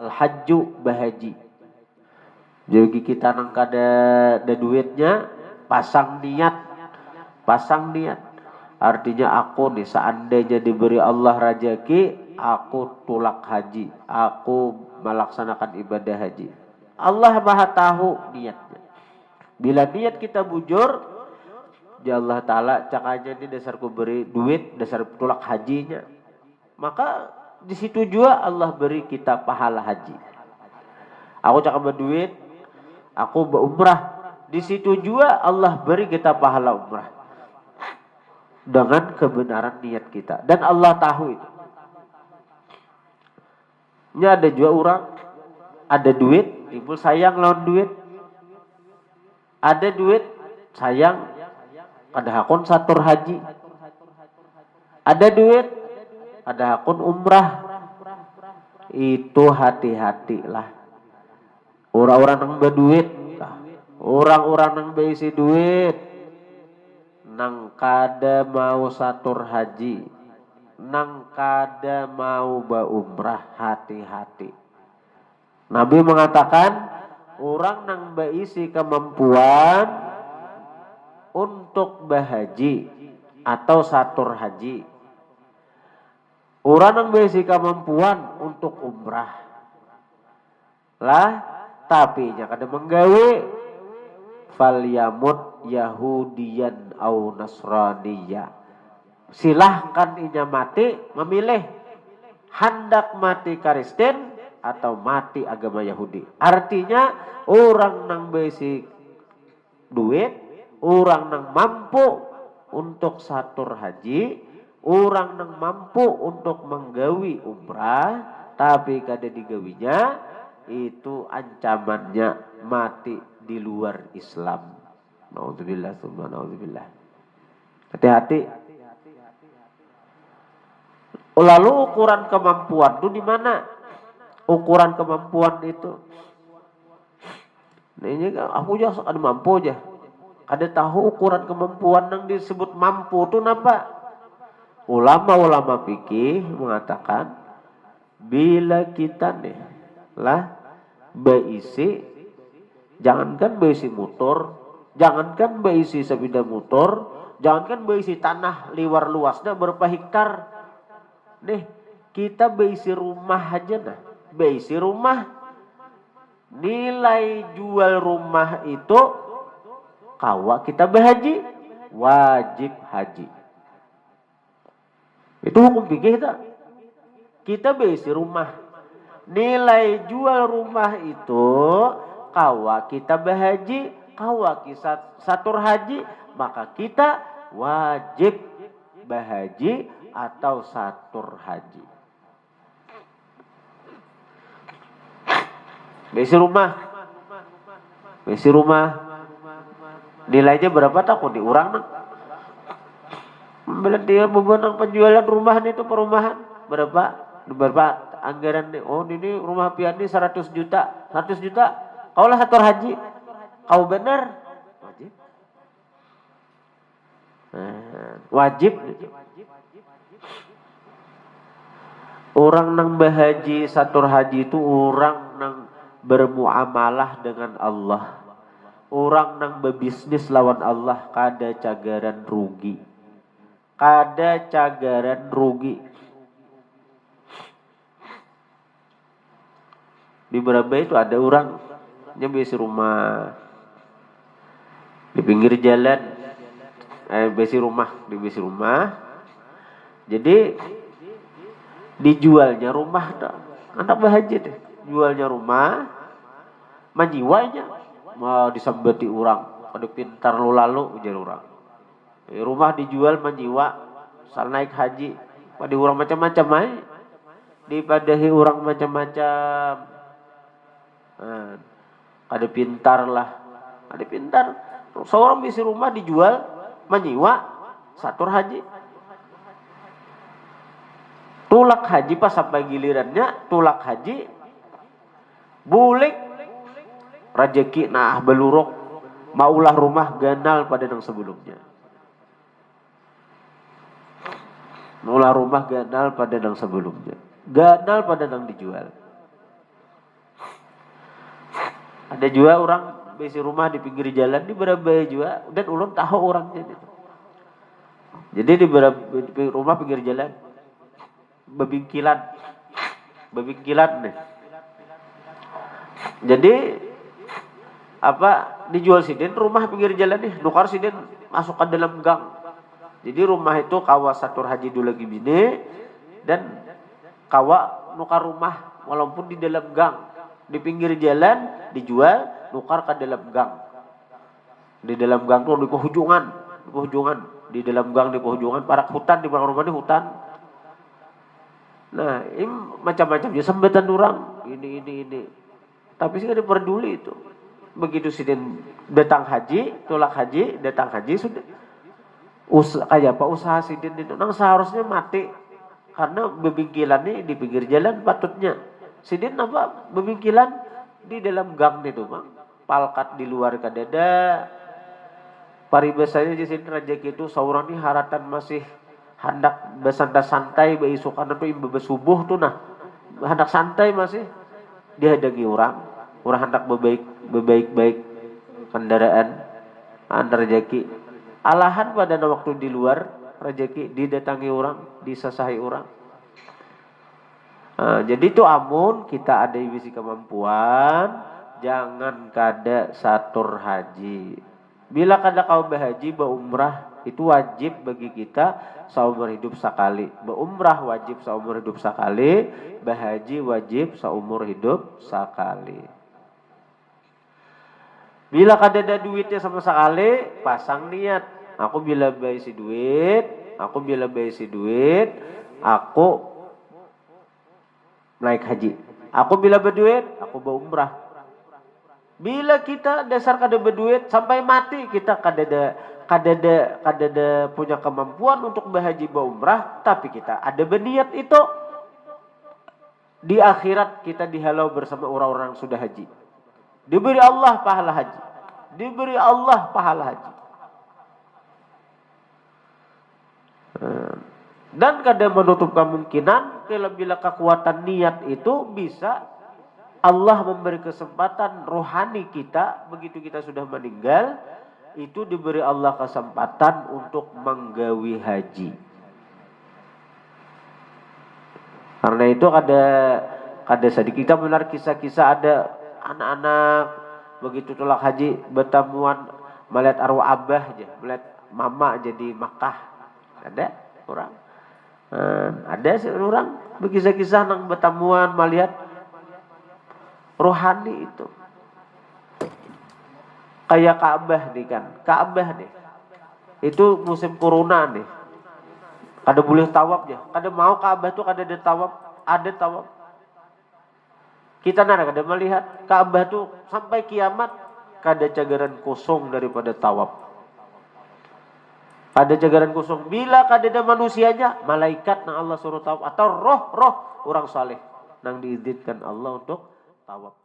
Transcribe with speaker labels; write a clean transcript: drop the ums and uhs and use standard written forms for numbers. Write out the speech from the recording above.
Speaker 1: hajju bahaji. Jadi kita nang kada ada duitnya, pasang niat. Artinya aku nih seandainya diberi Allah rezeki, aku tulak haji, aku melaksanakan ibadah haji. Allah Maha tahu niatnya. Bila niat kita bujur, ya Allah Ta'ala cak aja ini dasarku beri duit, dasar tulak hajinya. Maka di situ juga Allah beri kita pahala haji. Aku cak berduit, aku berumrah. Di situ juga Allah beri kita pahala umrah. Dengan kebenaran niat kita. Dan Allah tahu itu. Ini ada juga orang, ada duit, timbul sayang lawan duit. Ada duit, sayang, ada hakun satur haji. Ada duit, ada hakun umrah. Itu hati-hatilah. Orang-orang yang berduit, orang-orang yang berisi duit, nang kada mau satur haji, nang kada mau berumrah, hati-hati. Nabi mengatakan, orang nang berisi kemampuan untuk berhaji atau satur haji, orang nang berisi kemampuan untuk umrah lah, tapi nya kada menggawe, falyamut yahudiyan au nasraniya. Silahkan inya mati memilih hendak mati Kristen atau mati agama Yahudi. Artinya orang nang basic duit, orang nang mampu untuk satur haji, orang nang mampu untuk menggawi umrah tapi kada digawinya, itu ancamannya mati di luar Islam. Nauzubillah tsumma nauzubillah. Hati-hati. Lalu ukuran kemampuan itu di mana? Ukuran kemampuan itu. Nah ini aku aja ada mampu aja. Ada tahu ukuran kemampuan yang disebut mampu itu apa? Ulama-ulama fikih mengatakan bila kita nih lah berisi, jangankan berisi motor, jangankan berisi sepeda motor, jangankan berisi tanah liwar luasnya berapa hektar. Nih, kita berisi rumah aja nah. Berisi rumah. Nilai jual rumah itu kawa kita berhaji, wajib haji. Itu hukum fikih kita. Kita berisi rumah. Nilai jual rumah itu kawa kita berhaji, kawa kita satur haji, maka kita wajib berhaji atau satur haji. Besi rumah nilainya berapa tak kok diurang nang? Bila dia bebenang penjualan rumahan itu perumahan berapa anggaran nih? Oh ini rumah pian ini 100 juta. Kaulah satur haji, kau benar wajib. Orang nang berhaji satur haji itu orang nang bermuamalah dengan Allah. Orang nang berbisnis lawan Allah kada cagaran rugi. Di Merauke itu ada orang yang besi rumah di pinggir jalan, besi rumah. Jadi dijualnya rumah, anak berhaji deh, jualnya rumah, menjiwanya mau disambeti orang, ada pintar lu lalu ujar orang. Rumah dijual menjiwa, asal naik haji, pada orang macam-macam aja, dipadahi orang macam-macam. Ada pintar. Seorang bisi rumah dijual, menjiwa, satur haji. Tulak haji pas sampai gilirannya, tulak haji, bulik, rejeki nah beluruk, maulah rumah ganal pada yang sebelumnya. Ganal pada yang dijual. Ada juga orang besi rumah di pinggir jalan di berabaya juga dan ulun tahu orangnya gitu. Jadi di rumah pinggir jalan bebingkilan nih. Jadi apa dijual sidin rumah pinggir jalan nih, nukar sidin masuk ke dalam gang. Jadi rumah itu kawa satur haji dulu lagi bini dan kawa nukar rumah walaupun di dalam gang. Di pinggir jalan dijual, nukar ke dalam gang. Di dalam gang tuh di penghujungan. Di dalam gang di penghujungan, para hutan di belakang rumah ini hutan. Nah, ini macam-macam ya sembatan orang ini. Tapi sih nggak peduli itu. Begitu sidin datang haji, tolak haji, datang haji sudah kayak apa usaha sidin itu nang seharusnya mati karena bebingkilan nih di pinggir jalan patutnya. Sidin apa bebingkilan di dalam gang itu bang, palkat di luar kadada. Paribasanya di sini rezeki itu seorang nih haratan masih hendak bersantai-santai beisukan atau ibu subuh tuh nah hendak santai masih dihadangi orang hendak bebaik kendaraan antar rezeki alahan pada waktu di luar rezeki didatangi orang disasahi orang. Nah, jadi itu amun kita ada bisi kemampuan jangan kada satur haji. Bila kada kau berhaji berumrah itu wajib bagi kita seumur hidup sekali. Berumrah wajib seumur hidup sekali, berhaji wajib seumur hidup sekali. Bila kada ada duitnya sama sekali, pasang niat. Aku bila bayar si duit, aku naik haji. Aku bila berduit, aku berumrah. Bila kita dasar kada berduit sampai mati kita kada punya kemampuan untuk berhaji berumrah, tapi kita ada berniat itu di akhirat kita dihalau bersama orang-orang yang sudah haji. Diberi Allah pahala haji. Dan kada menutup kemungkinan bila kekuatan niat itu bisa Allah memberi kesempatan rohani kita begitu kita sudah meninggal itu diberi Allah kesempatan untuk menggawi haji. Karena itu kada sedikit kita benar kisah-kisah ada anak-anak begitu tolak haji bertemuan melihat arwah abah aja, melihat mama jadi Makkah. Ada orang. Ada orang berkisah-kisah nang bertemuan melihat rohani itu kayak Ka'bah nih kan. Ka'bah nih itu musim corona nih kada boleh tawaf ya, kada mau Ka'bah tuh kada ada tawaf. Kita kada melihat Ka'bah tuh sampai kiamat kada cagaran kosong daripada tawaf. Kada cagaran kosong bila kada ada manusianya, malaikat nang Allah suruh tawaf atau roh orang saleh nang diizinkan Allah untuk tawaf.